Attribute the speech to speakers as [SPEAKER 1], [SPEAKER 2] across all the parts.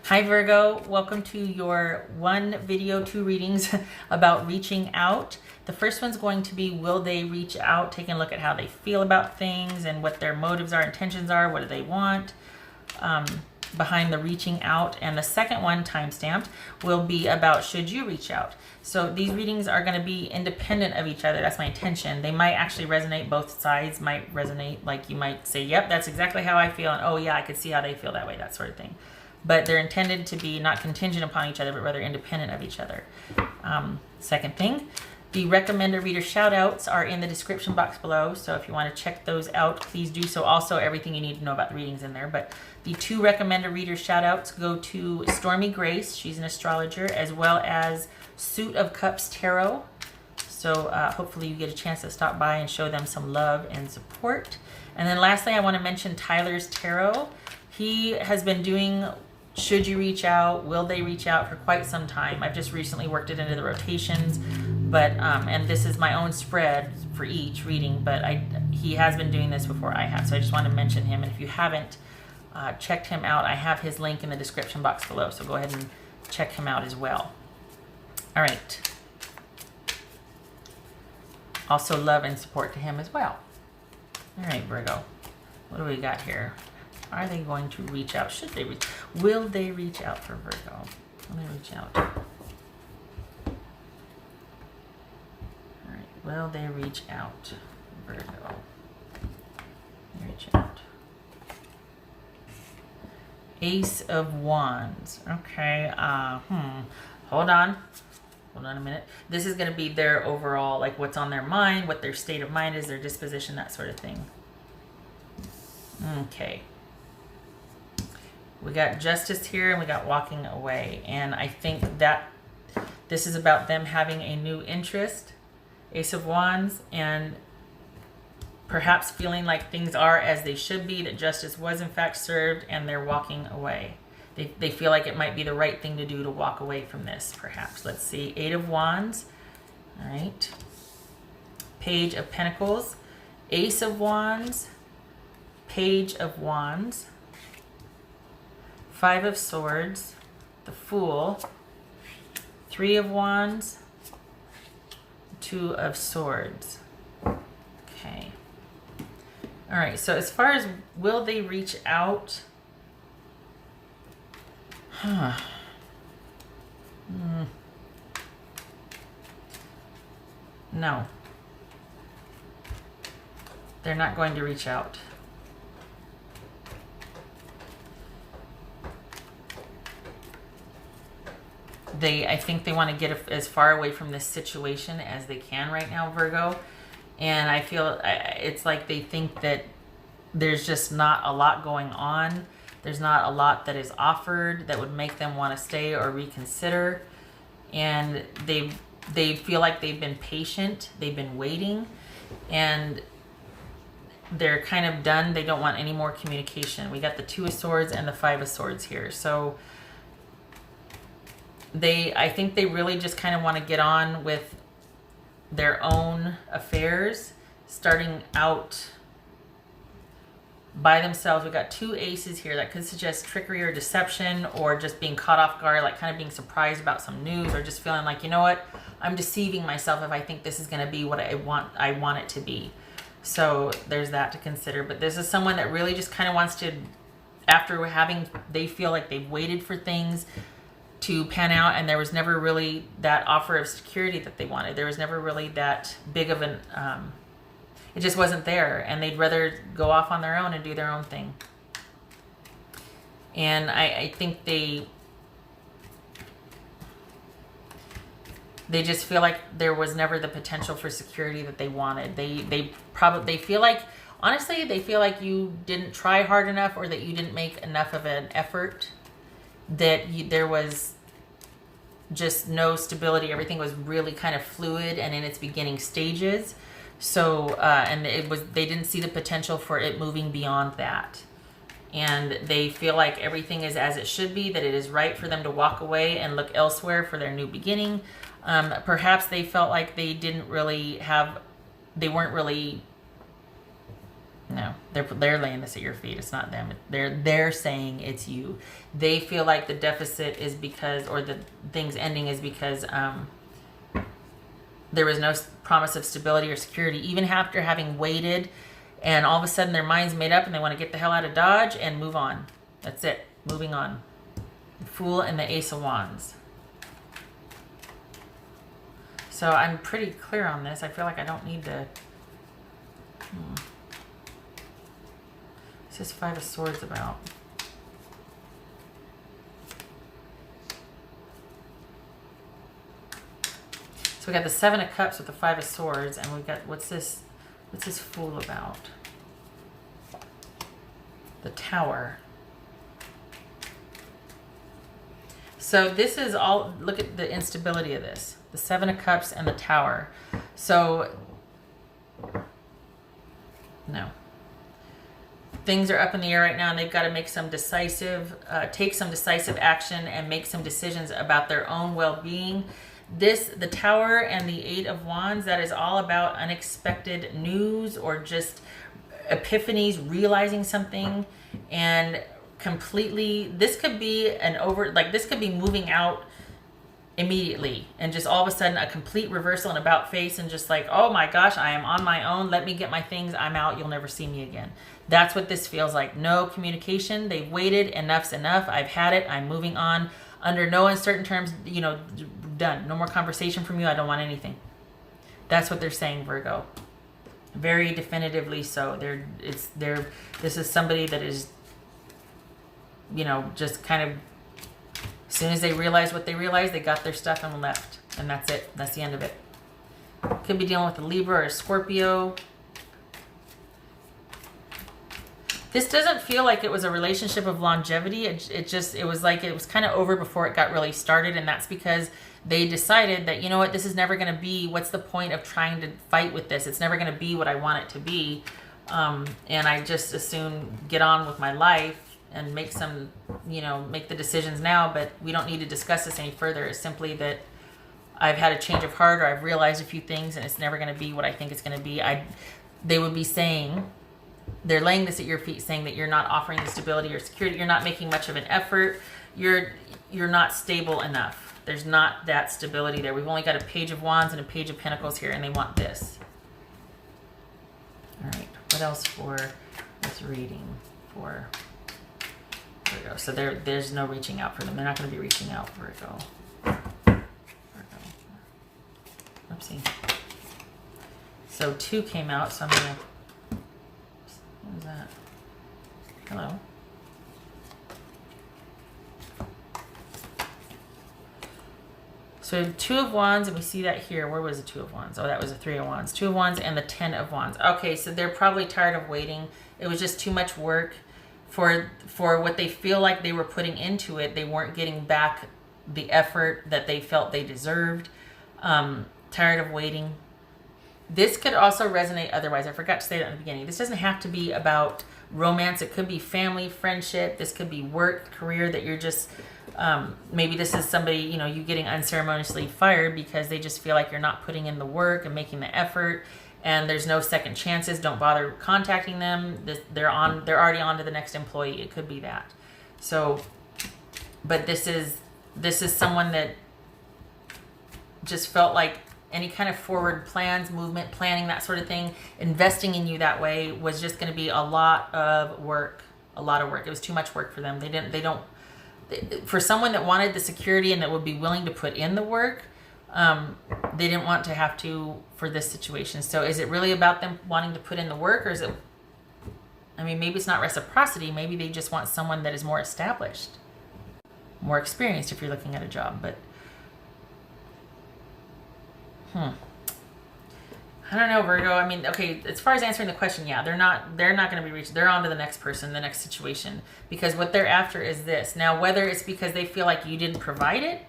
[SPEAKER 1] Hi Virgo, welcome to your one video, two readings about reaching out. The first one's going to be, will they reach out? Taking a look at how they feel about things and what their motives are, intentions are, what do they want behind the reaching out. And the second one, timestamped, will be about should you reach out. So these readings are going to be independent of each other. That's my intention. They might actually resonate, both sides might resonate. Like you might say, yep, that's exactly how I feel. And oh yeah, I could see how they feel that way, that sort of thing. But they're intended to be not contingent upon each other, but rather independent of each other. Second thing, the recommender reader shout outs are in the description box below. So if you want to check those out, please do so. Also, everything you need to know about the readings in there. But the two recommender reader shout outs go to Stormy Grace, she's an astrologer, as well as Suit of Cups Tarot. So hopefully you get a chance to stop by and show them some love and support. And then lastly, I want to mention Tyler's Tarot. He has been doing should you reach out, will they reach out for quite some time. I've just recently worked it into the rotations, but and this is my own spread for each reading, but he has been doing this before I have, so I just want to mention him. And if you haven't checked him out, I have his link in the description box below, so go ahead and check him out as well. All right. Also love and support to him as well. All right, Virgo, what do we got here? Are they going to reach out? Should they reach? Will they reach out for Virgo? Will they reach out? All right. Will they reach out, Virgo? Reach out. Ace of Wands. Okay. Hold on. Hold on a minute. This is going to be their overall, like what's on their mind, what their state of mind is, their disposition, that sort of thing. Okay. We got Justice here and we got Walking Away. And I think that this is about them having a new interest, Ace of Wands, and perhaps feeling like things are as they should be, that justice was in fact served, and they're walking away. They feel like it might be the right thing to do to walk away from this, perhaps. Let's see. Eight of Wands. All right. Page of Pentacles. Ace of Wands. Page of Wands. Five of Swords, the Fool, Three of Wands, Two of Swords. Okay. All right, so as far as will they reach out? No. They're not going to reach out. I think they want to get as far away from this situation as they can right now, Virgo. And I feel it's like they think that there's just not a lot going on. There's not a lot that is offered that would make them want to stay or reconsider. And they feel like they've been patient. They've been waiting. And they're kind of done. They don't want any more communication. We got the Two of Swords and the Five of Swords here. So I think they really just kind of want to get on with their own affairs, starting out by themselves. We got two aces here that could suggest trickery or deception, or just being caught off guard, like kind of being surprised about some news, or just feeling like, you know what, I'm deceiving myself if I think this is going to be what I want it to be. So there's that to consider. But this is someone that really just kind of wants to, after they feel like they've waited for things to pan out, and there was never really that offer of security that they wanted. There was never really that big of an, it just wasn't there, and they'd rather go off on their own and do their own thing. And I think they just feel like there was never the potential for security that they wanted. They feel like, honestly, they feel like you didn't try hard enough, or that you didn't make enough of an effort, that there was just no stability. Everything was really kind of fluid and in its beginning stages. So, and they didn't see the potential for it moving beyond that. And they feel like everything is as it should be, that it is right for them to walk away and look elsewhere for their new beginning. Perhaps they felt like they weren't really, no, They're laying this at your feet. It's not them. They're saying it's you. They feel like the deficit is because, or the things ending is because there was no promise of stability or security, even after having waited, and all of a sudden their mind's made up and they want to get the hell out of Dodge and move on. That's it. Moving on. The Fool and the Ace of Wands. So I'm pretty clear on this. I feel like I don't need to... What's this Five of Swords about? So we got the Seven of Cups with the Five of Swords, and we got what's this Fool about? The Tower. So this is all, look at the instability of this. The Seven of Cups and the Tower. So no. Things are up in the air right now, and they've got to make some decisive, take some decisive action and make some decisions about their own well-being. The Tower and the Eight of Wands, that is all about unexpected news or just epiphanies, realizing something, and completely, this could be this could be moving out immediately and just all of a sudden a complete reversal and about face, and just like, oh my gosh, I am on my own, let me get my things, I'm out, you'll never see me again. That's what this feels like. No communication. They've waited. Enough's enough. I've had it. I'm moving on. Under no uncertain terms, you know, done. No more conversation from you. I don't want anything. That's what they're saying, Virgo. Very definitively so. This is somebody that is, you know, just kind of, as soon as they realize what they realized, they got their stuff and left. And that's it. That's the end of it. Could be dealing with a Libra or a Scorpio. This doesn't feel like it was a relationship of longevity. It was like it was kind of over before it got really started. And that's because they decided that, you know what, this is never going to be, what's the point of trying to fight with this? It's never going to be what I want it to be. And I just as soon get on with my life and make some, you know, make the decisions now. But we don't need to discuss this any further. It's simply that I've had a change of heart, or I've realized a few things, and it's never going to be what I think it's going to be. They would be saying... They're laying this at your feet, saying that you're not offering the stability or security. You're not making much of an effort. You're not stable enough. There's not that stability there. We've only got a Page of Wands and a Page of Pentacles here, and they want this. All right. What else for this reading for Virgo? So there's no reaching out for them. They're not going to be reaching out, Virgo. Oopsie. So 2 came out, so I'm going to... What is that? Hello. So 2 of Wands, and we see that here. Where was the 2 of Wands? Oh, that was the 3 of Wands. 2 of Wands and the 10 of Wands. Okay, so they're probably tired of waiting. It was just too much work for what they feel like they were putting into it. They weren't getting back the effort that they felt they deserved. Tired of waiting. This could also resonate otherwise. I forgot to say that in the beginning. This doesn't have to be about romance. It could be family, friendship. This could be work, career, that you're just, maybe this is somebody, you know, you getting unceremoniously fired because they just feel like you're not putting in the work and making the effort, and there's no second chances. Don't bother contacting them. They're already on to the next employee. It could be that. So, but this is someone that just felt like any kind of forward plans, movement, planning, that sort of thing, investing in you that way was just going to be a lot of work. A lot of work. It was too much work for them. For someone that wanted the security and that would be willing to put in the work, they didn't want to have to for this situation. So is it really about them wanting to put in the work, or is it, I mean, maybe it's not reciprocity. Maybe they just want someone that is more established, more experienced if you're looking at a job, but I don't know, Virgo. I mean, okay, as far as answering the question, yeah, they're not going to be reached. They're on to the next person, the next situation, because what they're after is this. Now, whether it's because they feel like you didn't provide it,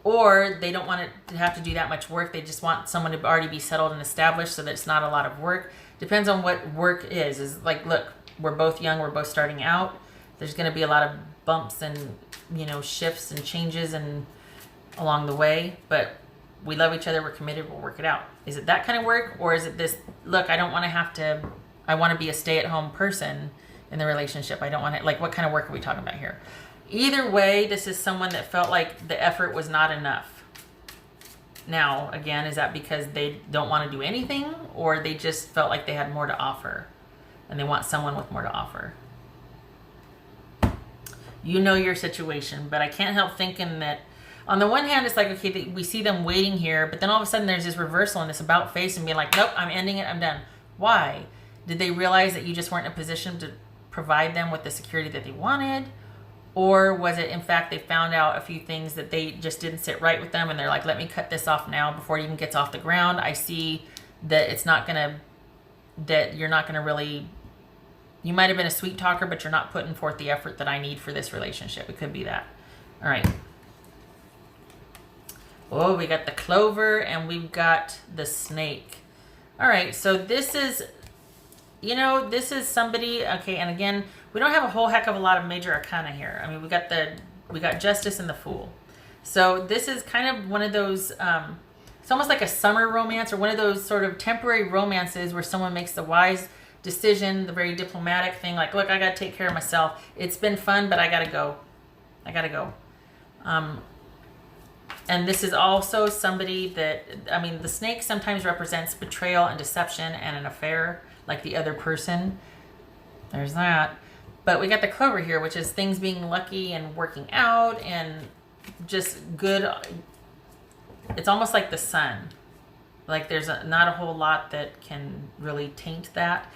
[SPEAKER 1] or they don't want it to have to do that much work, they just want someone to already be settled and established so that it's not a lot of work. Depends on what work is like, look, we're both young, we're both starting out. There's going to be a lot of bumps and, you know, shifts and changes and along the way, but we love each other, we're committed, we'll work it out. Is it that kind of work, or is it this, look, I don't want to have to I want to be a stay-at-home person in the relationship. I don't want to, like, what kind of work are we talking about here? Either way, this is someone that felt like the effort was not enough. Now, again, is that because they don't want to do anything, or they just felt like they had more to offer and they want someone with more to offer? You know your situation, but I can't help thinking that on the one hand, it's like, okay, we see them waiting here, but then all of a sudden there's this reversal and this about face and being like, nope, I'm ending it, I'm done. Why? Did they realize that you just weren't in a position to provide them with the security that they wanted? Or was it, in fact, they found out a few things that they just didn't sit right with them and they're like, let me cut this off now before it even gets off the ground. I see that it's not going to, that you're not going to really, you might have been a sweet talker, but you're not putting forth the effort that I need for this relationship. It could be that. All right. Oh, we got the clover and we've got the snake. All right, so this is, you know, this is somebody, okay, and again, we don't have a whole heck of a lot of major arcana here. I mean, we got Justice and the Fool. So this is kind of one of those, it's almost like a summer romance, or one of those sort of temporary romances where someone makes the wise decision, the very diplomatic thing, like, look, I got to take care of myself. It's been fun, but I got to go. I got to go. And this is also somebody that, I mean, the snake sometimes represents betrayal and deception and an affair, like the other person. There's that. But we got the clover here, which is things being lucky and working out and just good. It's almost like the sun. Like there's not a whole lot that can really taint that.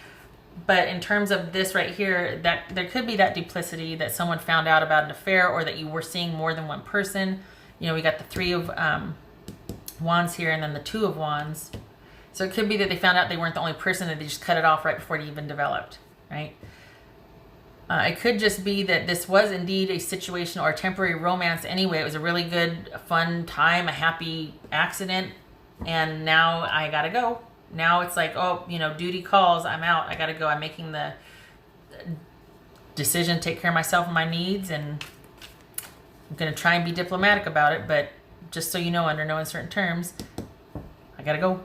[SPEAKER 1] But in terms of this right here, that there could be that duplicity that someone found out about an affair, or that you were seeing more than one person. You know, we got the 3 of Wands here and then the 2 of Wands. So it could be that they found out they weren't the only person, that they just cut it off right before it even developed, right? It could just be that this was indeed a situation or a temporary romance anyway. It was a really good, fun time, a happy accident, and now I gotta go. Now it's like, oh, you know, duty calls, I'm out, I gotta go. I'm making the decision to take care of myself and my needs, and I'm going to try and be diplomatic about it, but just so you know, under no uncertain terms, I got to go.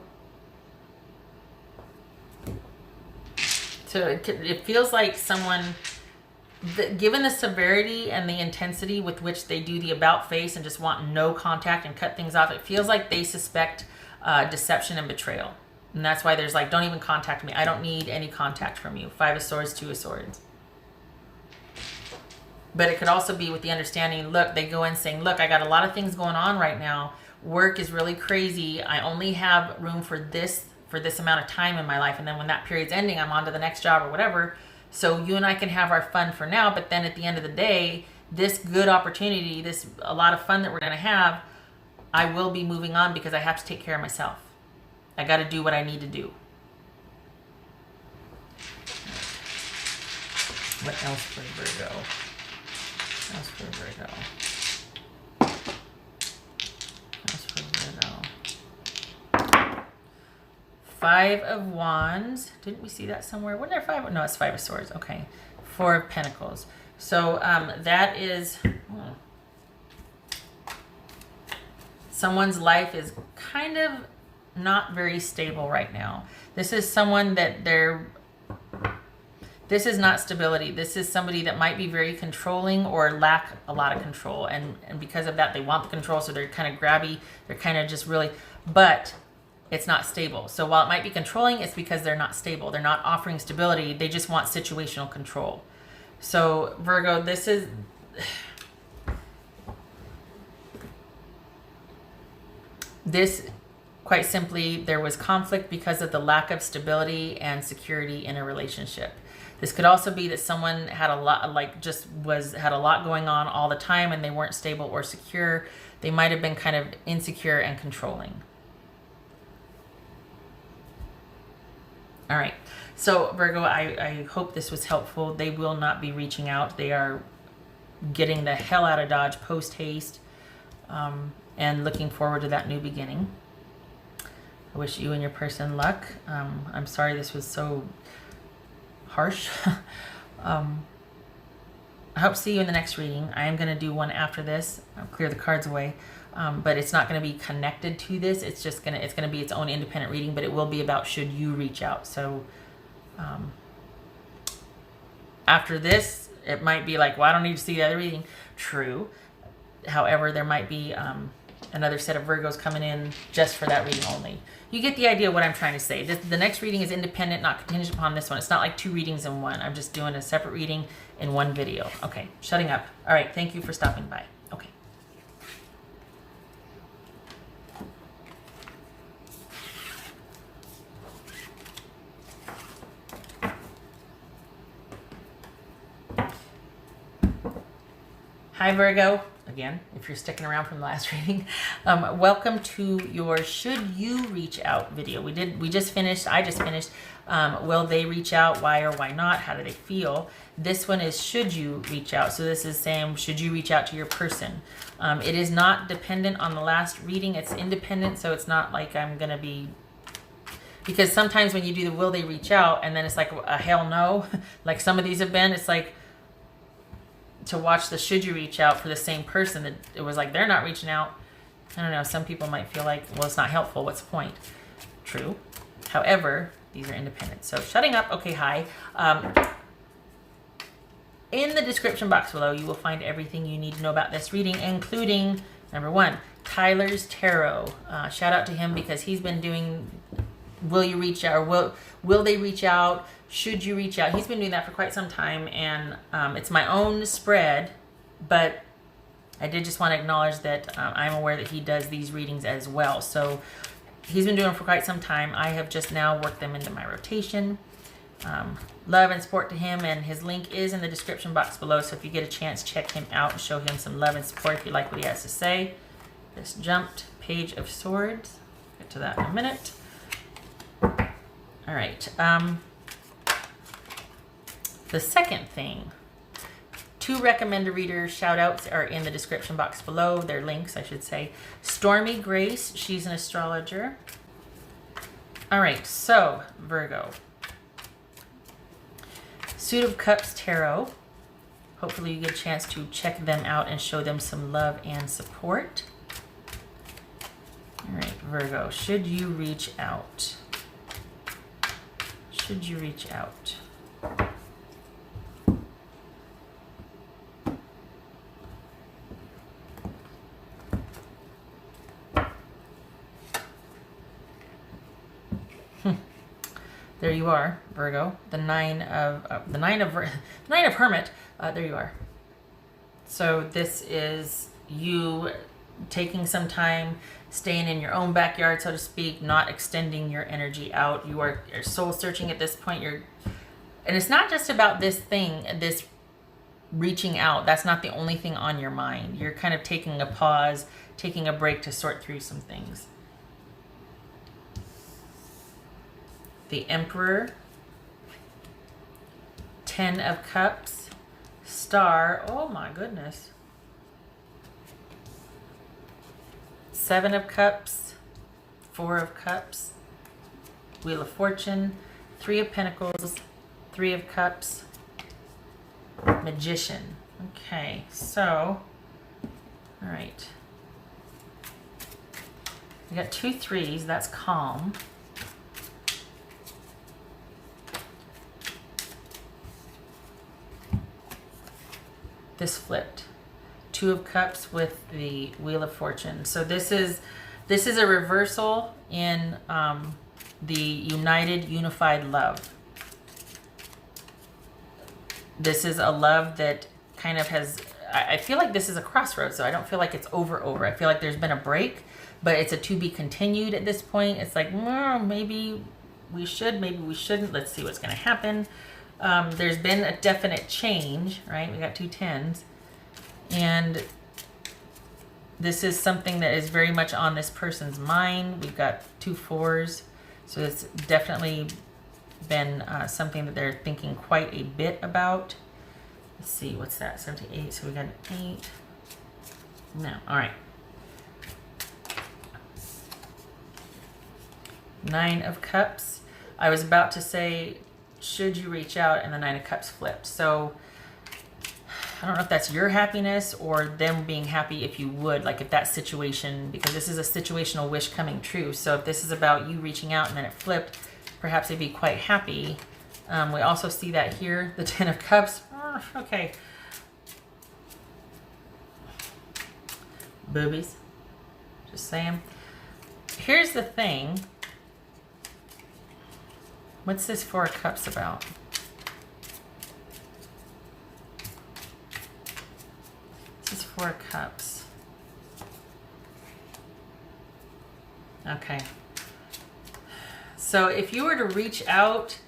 [SPEAKER 1] So it feels like someone, given the severity and the intensity with which they do the about face and just want no contact and cut things off, it feels like they suspect deception and betrayal. And that's why there's like, don't even contact me. I don't need any contact from you. 5 of Swords, 2 of Swords. But it could also be with the understanding, look, they go in saying, look, I got a lot of things going on right now. Work is really crazy. I only have room for this amount of time in my life. And then when that period's ending, I'm on to the next job or whatever. So you and I can have our fun for now. But then at the end of the day, this good opportunity, this a lot of fun that we're going to have, I will be moving on because I have to take care of myself. I got to do what I need to do. What else for Virgo? That's for Virgo. That's for Virgo. 5 of Wands. Didn't we see that somewhere? Wasn't there 5? No, it's 5 of Swords. Okay. 4 of Pentacles. So that is... someone's life is kind of not very stable right now. This is someone that this is not stability. This is somebody that might be very controlling or lack a lot of control. And because of that, they want the control. So they're kind of grabby. They're kind of just really, but it's not stable. So while it might be controlling, it's because they're not stable. They're not offering stability. They just want situational control. So Virgo, this is, this, quite simply, there was conflict because of the lack of stability and security in a relationship. This could also be that someone had a lot, like had a lot going on all the time and they weren't stable or secure. They might have been kind of insecure and controlling. All right. So Virgo, I hope this was helpful. They will not be reaching out. They are getting the hell out of Dodge post haste, and looking forward to that new beginning. I wish you and your person luck. I'm sorry this was so harsh. I hope to see you in the next reading. I am going to do one after this. I'll clear the cards away. But it's not going to be connected to this. It's just going to, it's going to be its own independent reading, but it will be about should you reach out. So After this, it might be like, well, I don't need to see the other reading. True. However, there might be another set of Virgos coming in just for that reading only. You get the idea of what I'm trying to say. The next reading is independent, not contingent upon this one. It's not like 2 readings in one. I'm just doing a separate reading in one video. Okay, shutting up. All right, thank you for stopping by. Okay. Hi, Virgo. Again, if you're sticking around from the last reading, welcome to your Should You Reach Out video. I just finished, will they reach out? Why or why not? How do they feel? This one is should you reach out? So this is saying, should you reach out to your person? It is not dependent on the last reading. It's independent, so it's not like I'm going to be, because sometimes when you do the will they reach out, and then it's like a hell no, like some of these have been, it's like, to watch the should you reach out for the same person, that it was like they're not reaching out. I don't know, some people might feel like, well, it's not helpful, what's the point? True. However, these are independent. So shutting up. Okay, hi. In the description box below, you will find everything you need to know about this reading, including number 1, Tyler's Tarot. Shout out to him because he's been doing will you reach out, or will they reach out? Should you reach out? He's been doing that for quite some time, and it's my own spread, but I did just want to acknowledge that I'm aware that he does these readings as well. So he's been doing them for quite some time. I have just now worked them into my rotation. Love and support to him, and his link is in the description box below, so if you get a chance, check him out and show him some love and support if you like what he has to say. This jumped Page of Swords. Get to that in a minute. All right. The second thing, 2 recommended reader shout outs are in the description box below. Their links, I should say. Stormy Grace, she's an astrologer. All right, so Virgo. Suit of Cups Tarot. Hopefully you get a chance to check them out and show them some love and support. All right, Virgo, should you reach out? Should you reach out? There you are, Virgo. The nine of Hermit. There you are. So this is you taking some time, staying in your own backyard, so to speak, not extending your energy out. You're soul searching at this point. And it's not just about this thing, this reaching out. That's not the only thing on your mind. You're kind of taking a pause, taking a break to sort through some things. The Emperor, 10 of Cups, Star, oh my goodness, 7 of Cups, 4 of Cups, Wheel of Fortune, 3 of Pentacles, 3 of Cups, Magician. Okay, so, all right. We got 2 3s, that's calm. This flipped. 2 of Cups with the Wheel of Fortune. So this is a reversal in the unified love. This is a love that kind of has, I feel like this is a crossroads, so I don't feel like it's over. I feel like there's been a break, but it's a to be continued at this point. It's like, maybe we should, maybe we shouldn't. Let's see what's going to happen. There's been a definite change, right? We got 2 10s. And this is something that is very much on this person's mind. We've got 2 4s. So it's definitely been something that they're thinking quite a bit about. Let's see, what's that? 7 to 8. So we got an 8. No, all right. 9 of Cups. I was about to say, should you reach out, and the 9 of Cups flipped. So I don't know if that's your happiness or them being happy if you would, like if that situation, because this is a situational wish coming true. So if this is about you reaching out and then it flipped, perhaps they'd be quite happy We also see that here, the Ten of Cups. Okay. Boobies. Just saying. Here's the thing. What's this Four of Cups about? This is Four of Cups. Okay. So if you were to reach out,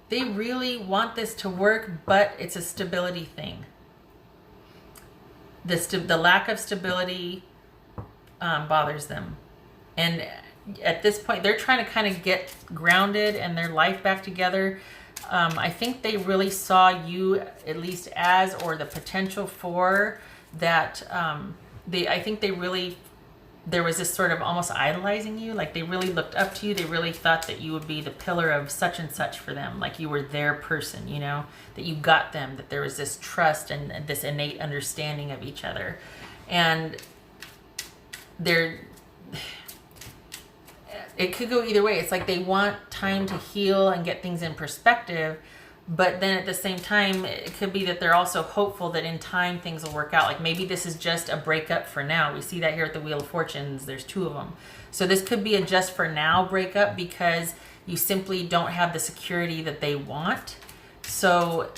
[SPEAKER 1] they really want this to work, but it's a stability thing. The lack of stability bothers them. And at this point, they're trying to kind of get grounded and their life back together. I think they really saw you at least as, or the potential for that. I think they really, there was this sort of almost idolizing you. Like they really looked up to you. They really thought that you would be the pillar of such and such for them. Like you were their person, you know, that you got them, that there was this trust and this innate understanding of each other. And it could go either way. It's like they want time to heal and get things in perspective, but then at the same time, it could be that they're also hopeful that in time things will work out. Like maybe this is just a breakup for now. We see that here at the Wheel of Fortunes. There's two of them. So this could be a just for now breakup because you simply don't have the security that they want. So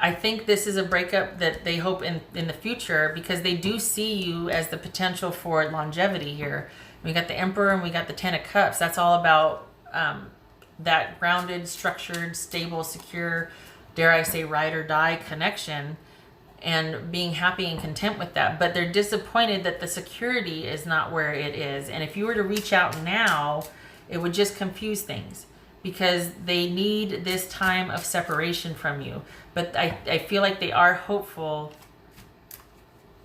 [SPEAKER 1] I think this is a breakup that they hope in the future, because they do see you as the potential for longevity here. We got the Emperor and we got the Ten of Cups. That's all about that grounded, structured, stable, secure, dare I say, ride or die connection, and being happy and content with that. But they're disappointed that the security is not where it is. And if you were to reach out now, it would just confuse things, because they need this time of separation from you. But I feel like they are hopeful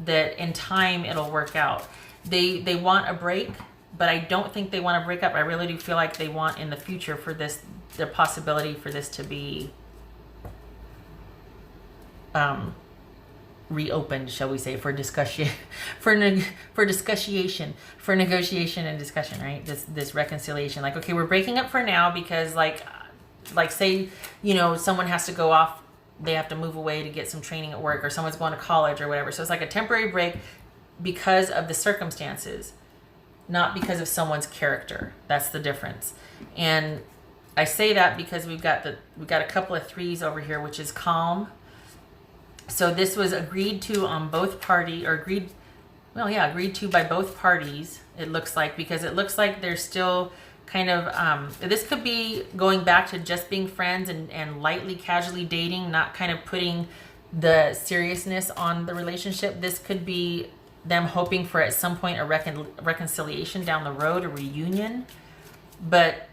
[SPEAKER 1] that in time it'll work out. They want a break, but I don't think they want to break up. I really do feel like they want in the future for this, the possibility for this to be reopened, shall we say, for discussion, for negotiation and discussion, right? This reconciliation. Like, okay, we're breaking up for now because like say, you know, someone has to go off, they have to move away to get some training at work, or someone's going to college or whatever. So it's like a temporary break because of the circumstances, not because of someone's character. That's the difference. And I say that because we've got a couple of threes over here, which is calm. So this was agreed to on both party, or agreed to by both parties, it looks like, because it looks like there's still kind of, this could be going back to just being friends and lightly, casually dating, not kind of putting the seriousness on the relationship. This could be them hoping for at some point a reconciliation down the road, a reunion. But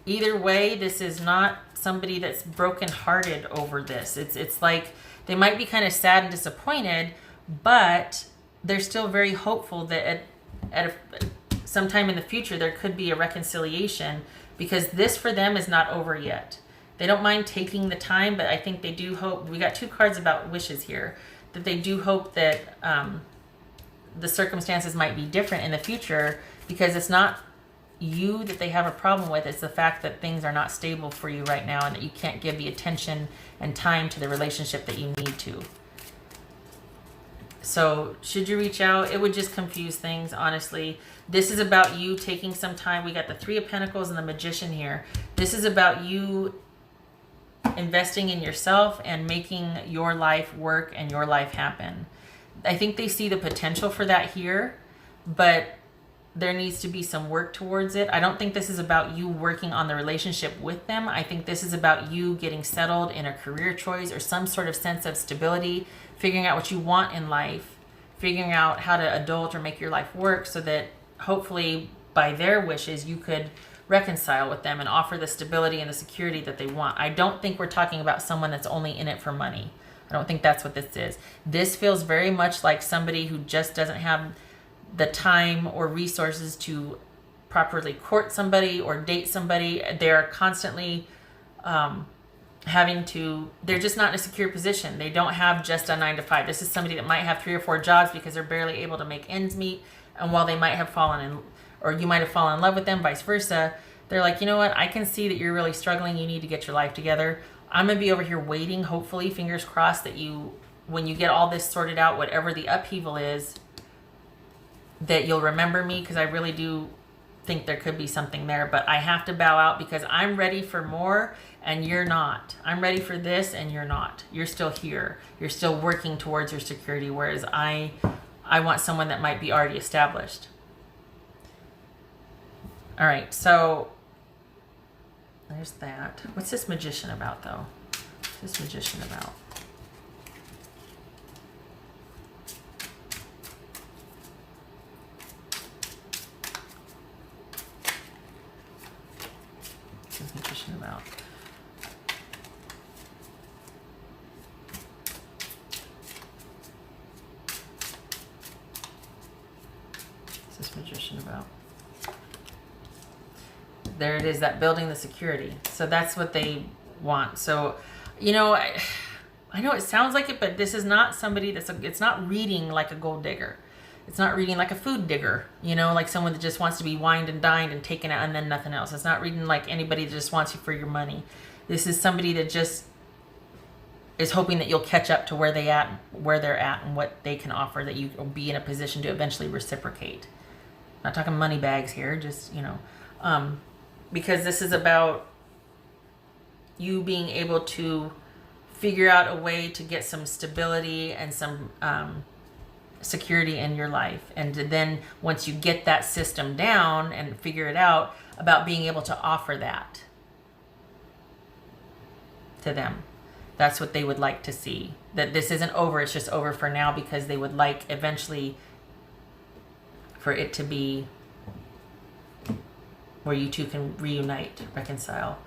[SPEAKER 1] either way, this is not somebody that's brokenhearted over this. It's like they might be kind of sad and disappointed, but they're still very hopeful that at sometime in the future there could be a reconciliation, because this for them is not over yet. They don't mind taking the time, but I think they do hope. We got two cards about wishes here, that they do hope that the circumstances might be different in the future, because it's not you that they have a problem with. It's the fact that things are not stable for you right now, and that you can't give the attention and time to the relationship that you need to. So should you reach out, it would just confuse things, honestly. This is about you taking some time. We got the Three of Pentacles and the Magician here. This is about you investing in yourself and making your life work and your life happen. I think they see the potential for that here, but there needs to be some work towards it. I don't think this is about you working on the relationship with them. I think this is about you getting settled in a career choice or some sort of sense of stability, figuring out what you want in life, figuring out how to adult or make your life work, so that hopefully by their wishes you could reconcile with them and offer the stability and the security that they want. I don't think we're talking about someone that's only in it for money. I don't think that's what this is. This feels very much like somebody who just doesn't have the time or resources to properly court somebody or date somebody. They're constantly they're just not in a secure position. They don't have just a 9-to-5. This is somebody that might have 3 or 4 jobs because they're barely able to make ends meet. And while they might have fallen or you might have fallen in love with them, vice versa. They're like, you know what? I can see that you're really struggling. You need to get your life together. I'm going to be over here waiting, hopefully, fingers crossed, that when you get all this sorted out, whatever the upheaval is, that you'll remember me, because I really do think there could be something there. But I have to bow out because I'm ready for more and you're not. I'm ready for this and you're not. You're still here. You're still working towards your security, whereas I want someone that might be already established. All right, so there's that. What's this Magician about, though? What's this Magician about? What's this Magician about? What's this Magician about? There it is, that building the security. So that's what they want. So, you know, I know it sounds like it, but this is not somebody it's not reading like a gold digger. It's not reading like a food digger, you know, like someone that just wants to be wined and dined and taken out and then nothing else. It's not reading like anybody that just wants you for your money. This is somebody that just is hoping that you'll catch up to where they're at and what they can offer, that you will be in a position to eventually reciprocate. Not talking money bags here, just, you know, because this is about you being able to figure out a way to get some stability and some security in your life. And then once you get that system down and figure it out, about being able to offer that to them. That's what they would like to see. That this isn't over, it's just over for now, because they would like eventually for it to be where you two can reunite, reconcile.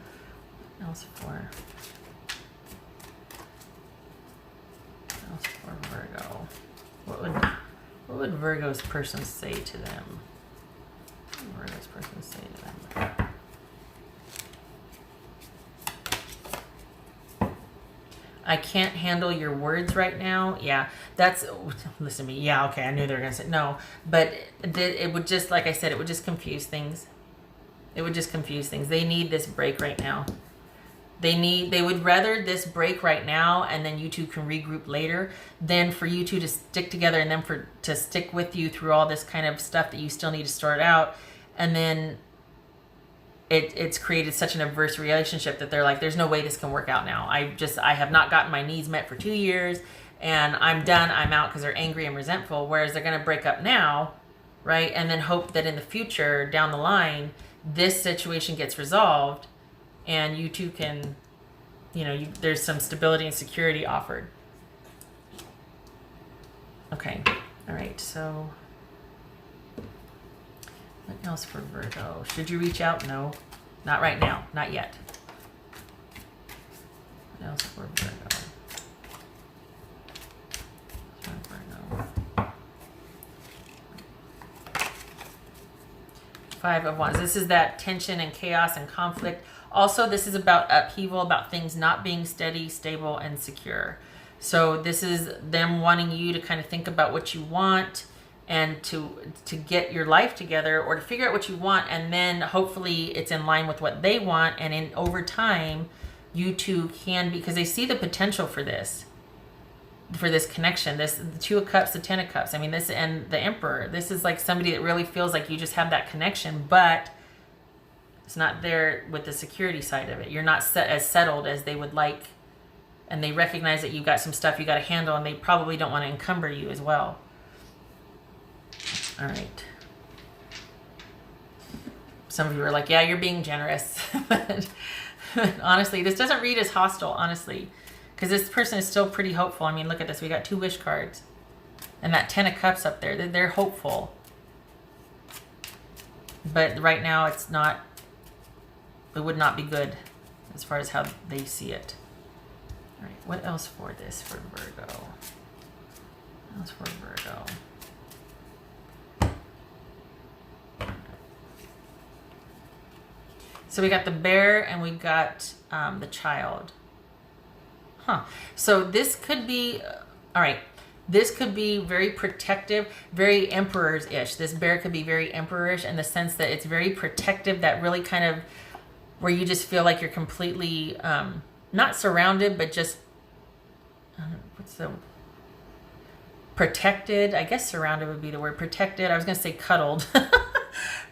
[SPEAKER 1] What else for Virgo? What would Virgo's person say to them? What would Virgo's person say to them? I can't handle your words right now. Yeah, that's, listen to me. Yeah, okay, I knew they were going to say no. But it would just, like I said, it would just confuse things. It would just confuse things. They need this break right now. They would rather this break right now, and then you two can regroup later, than for you two to stick together and then to stick with you through all this kind of stuff that you still need to sort out. And then it's created such an adverse relationship that they're like, there's no way this can work out now. I have not gotten my needs met for 2 years, and I'm done. I'm out, because they're angry and resentful. Whereas they're going to break up now, right? And then hope that in the future, down the line, this situation gets resolved and you two can, you know, there's some stability and security offered. Okay. All right. So what else for Virgo? Should you reach out? No, not right now. Not yet. What else for Virgo? Five of Wands. This is that tension and chaos and conflict. Also, this is about upheaval, about things not being steady, stable, and secure. So this is them wanting you to kind of think about what you want and to get your life together, or to figure out what you want, and then hopefully it's in line with what they want, and over time you two can, because they see the potential for this connection. The Two of Cups, the Ten of Cups. I mean, this, and the Emperor. This is like somebody that really feels like you just have that connection, but it's not there with the security side of it. You're not as settled as they would like, and they recognize that you've got some stuff you got to handle, and they probably don't want to encumber you as well. All right. Some of you are like, yeah, you're being generous. But honestly, this doesn't read as hostile, honestly. Because this person is still pretty hopeful. I mean, look at this. We got 2 wish cards. And that 10 of Cups up there. They're hopeful. But right now, it would not be good as far as how they see it. All right. What else for this for Virgo? What else for Virgo? So we got the bear and we got the child. So this could be, all right, This could be very protective, very emperor's-ish. This bear could be very emperorish in the sense that it's very protective, that really kind of where you just feel like you're completely not surrounded, but just what's the protected? I guess surrounded would be the word. Protected. I was going to say cuddled.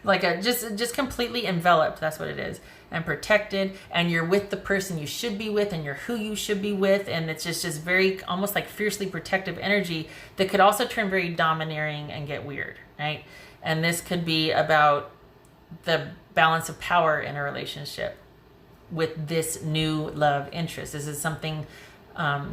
[SPEAKER 1] Like a just completely enveloped. That's what it is. And protected, and you're with the person you should be with, and you're who you should be with, and it's just very almost like fiercely protective energy that could also turn very domineering and get weird, right? And this could be about the balance of power in a relationship with this new love interest. This is something that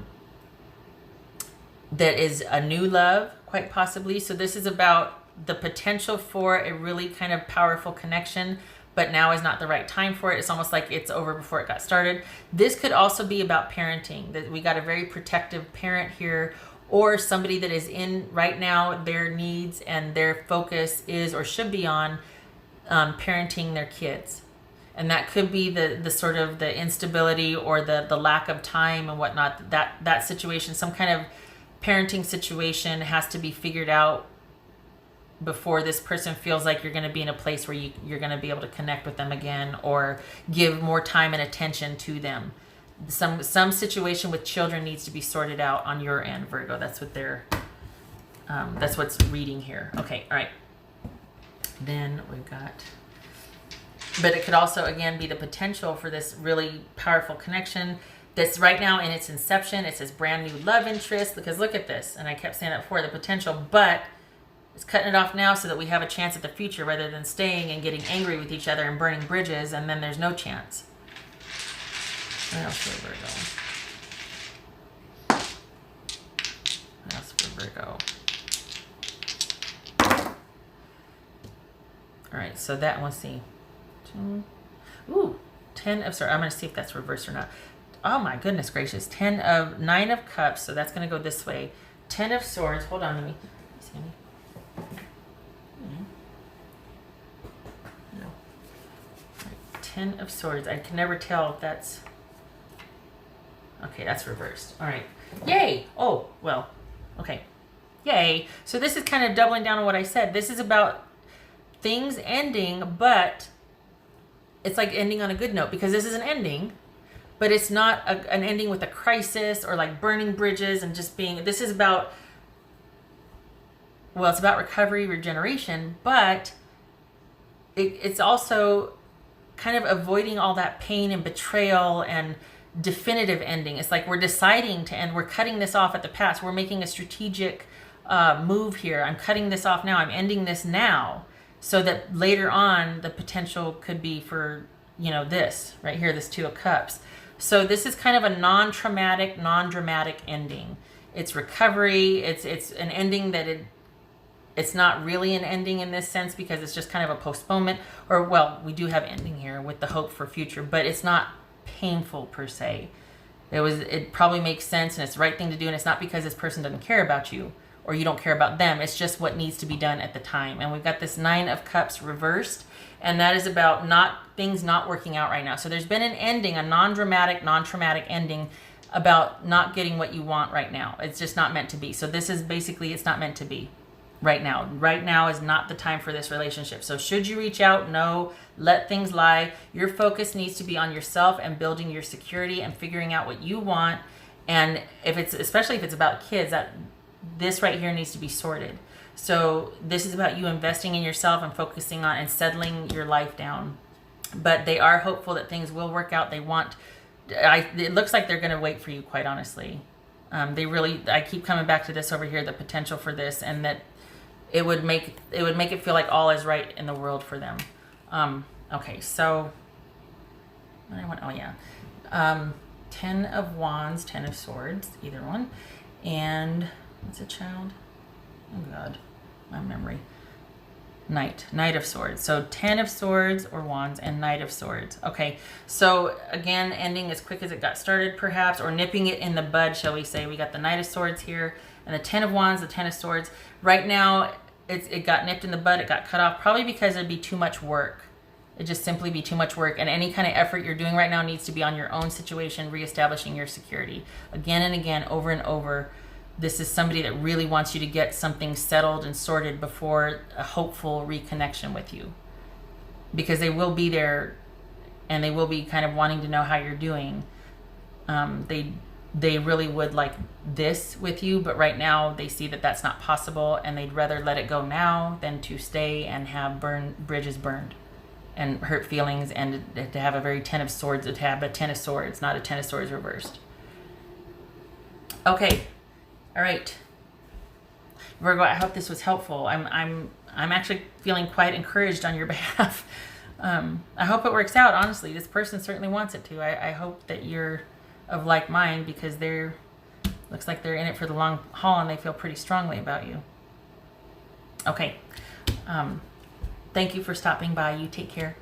[SPEAKER 1] is a new love, quite possibly. So this is about the potential for a really kind of powerful connection, but now is not the right time for it. It's almost like it's over before it got started. This could also be about parenting, that we got a very protective parent here, or somebody that is in right now, their needs and their focus is or should be on parenting their kids. And that could be the sort of the instability or the lack of time and whatnot. That situation, some kind of parenting situation has to be figured out before this person feels like you're going to be in a place where you're going to be able to connect with them again or give more time and attention to them. Some situation with children needs to be sorted out on your end, Virgo. That's what that's what's reading here. Okay, all right. Then we've got, but it could also again be the potential for this really powerful connection that's right now in its inception. It's this brand new love interest, because look at this, and I kept saying that before, the potential, but it's cutting it off now so that we have a chance at the future rather than staying and getting angry with each other and burning bridges, and then there's no chance. What else for Virgo? What else for Virgo? All right, so that, let's see. Ooh, 10 of, sorry, I'm going to see if that's reversed or not. Oh my goodness gracious. 9 of cups, so that's going to go this way. 10 of swords, hold on, let me see. No. Right, 10 of swords, I can never tell if that's, okay, that's reversed. All right, yay. Oh, well, okay, yay. So this is kind of doubling down on what I said. This is about things ending, but it's like ending on a good note, because this is an ending, but it's not an ending with a crisis or like burning bridges and just being, this is about, well, it's about recovery, regeneration, but it's also kind of avoiding all that pain and betrayal and definitive ending. It's like we're deciding to end, we're cutting this off at the pass. We're making a strategic move here. I'm cutting this off now. I'm ending this now, so that later on the potential could be for, you know, this right here, this 2 of cups. So this is kind of a non-traumatic, non-dramatic ending. It's recovery. It's an ending that it's not really an ending in this sense, because it's just kind of a postponement, or, well, we do have ending here with the hope for future, but it's not painful per se. It probably makes sense, and it's the right thing to do, and it's not because this person doesn't care about you or you don't care about them. It's just what needs to be done at the time. And we've got this 9 of cups reversed, and that is about things not working out right now. So there's been an ending, a non-dramatic, non-traumatic ending about not getting what you want right now. It's just not meant to be. So this is basically, it's not meant to be right now. Right now is not the time for this relationship. So should you reach out? No, let things lie. Your focus needs to be on yourself and building your security and figuring out what you want. And especially if it's about kids, this right here needs to be sorted. So this is about you investing in yourself and focusing on and settling your life down. But they are hopeful that things will work out. It looks like they're going to wait for you, quite honestly. I keep coming back to this over here, the potential for this, and that it would make it feel like all is right in the world for them. Okay, so oh yeah, 10 of wands, 10 of swords, either one, and what's a child? Oh God, my memory. Knight of swords. So 10 of swords or wands and Knight of swords. Okay, so again, ending as quick as it got started, perhaps, or nipping it in the bud, shall we say. We got the Knight of swords here and the 10 of wands, the 10 of swords. Right now, it got nipped in the bud. It got cut off, probably because it'd be too much work. It'd just simply be too much work, and any kind of effort you're doing right now needs to be on your own situation, reestablishing your security again and again, over and over. This is somebody that really wants you to get something settled and sorted before a hopeful reconnection with you. Because they will be there and they will be kind of wanting to know how you're doing. They really would like this with you, but right now they see that that's not possible, and they'd rather let it go now than to stay and have bridges burned and hurt feelings, and to have a very Ten of Swords, to have a Ten of Swords, not a Ten of Swords reversed. Okay, all right, Virgo, I hope this was helpful. I'm actually feeling quite encouraged on your behalf. I hope it works out. Honestly, this person certainly wants it to. I hope that you're of like mind, because looks like they're in it for the long haul and they feel pretty strongly about you. Okay. Thank you for stopping by. You take care.